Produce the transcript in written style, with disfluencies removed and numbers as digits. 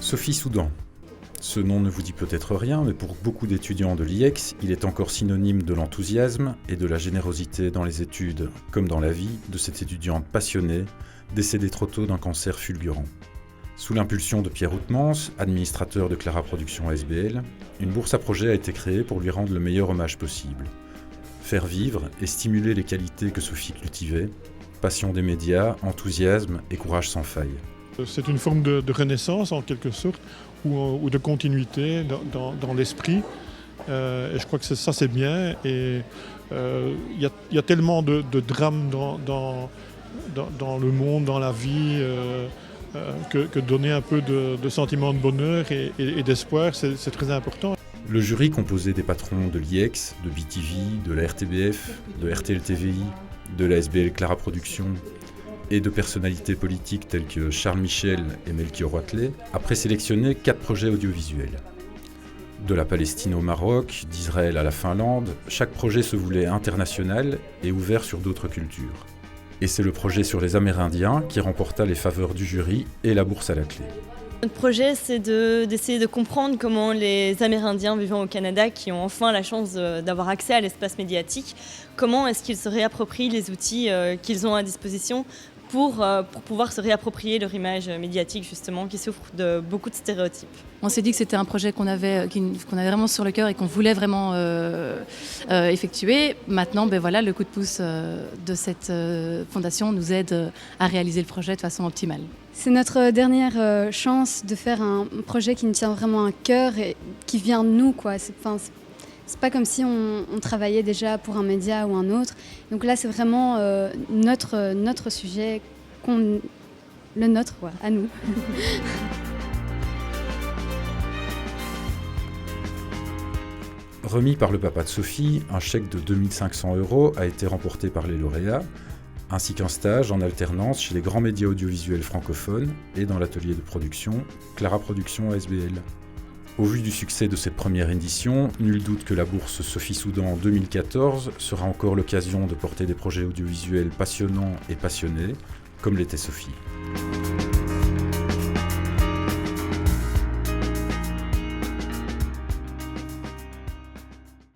Sophie Soudan. Ce nom ne vous dit peut-être rien, mais pour beaucoup d'étudiants de l'IEX, il est encore synonyme de l'enthousiasme et de la générosité dans les études, comme dans la vie, de cette étudiante passionnée, décédée trop tôt d'un cancer fulgurant. Sous l'impulsion de Pierre Outmans, administrateur de Clara Productions SBL, une bourse à projet a été créée pour lui rendre le meilleur hommage possible. Faire vivre et stimuler les qualités que Sophie cultivait, passion des médias, enthousiasme et courage sans faille. C'est une forme de renaissance en quelque sorte, ou de continuité dans l'esprit. Et je crois que ça c'est bien. Et il y a tellement de drames dans le monde, dans la vie, que donner un peu de sentiment de bonheur et d'espoir, c'est très important. Le jury, composé des patrons de l'IEX, de BTV, de la RTBF, de RTL TVI, de la SBL Clara Productions et de personnalités politiques telles que Charles Michel et Melchior Wathelet, a présélectionné 4 projets audiovisuels. De la Palestine au Maroc, d'Israël à la Finlande, chaque projet se voulait international et ouvert sur d'autres cultures. Et c'est le projet sur les Amérindiens qui remporta les faveurs du jury et la bourse à la clé. Notre projet, c'est d'essayer de comprendre comment les Amérindiens vivant au Canada, qui ont enfin la chance d'avoir accès à l'espace médiatique, comment est-ce qu'ils se réapproprient les outils qu'ils ont à disposition pour pouvoir se réapproprier leur image médiatique, justement, qui souffre de beaucoup de stéréotypes. On s'est dit que c'était un projet qu'on avait vraiment sur le cœur et qu'on voulait vraiment effectuer. Maintenant, le coup de pouce de cette fondation nous aide à réaliser le projet de façon optimale. C'est notre dernière chance de faire un projet qui nous tient vraiment à cœur et qui vient de nous, quoi. C'est pas comme si on travaillait déjà pour un média ou un autre. Donc là, c'est vraiment notre sujet, le nôtre, quoi, à nous. Remis par le papa de Sophie, un chèque de 2 500 € a été remporté par les lauréats, ainsi qu'un stage en alternance chez les grands médias audiovisuels francophones et dans l'atelier de production Clara Productions SBL. Au vu du succès de cette première édition, nul doute que la bourse Sophie Soudan 2014 sera encore l'occasion de porter des projets audiovisuels passionnants et passionnés, comme l'était Sophie.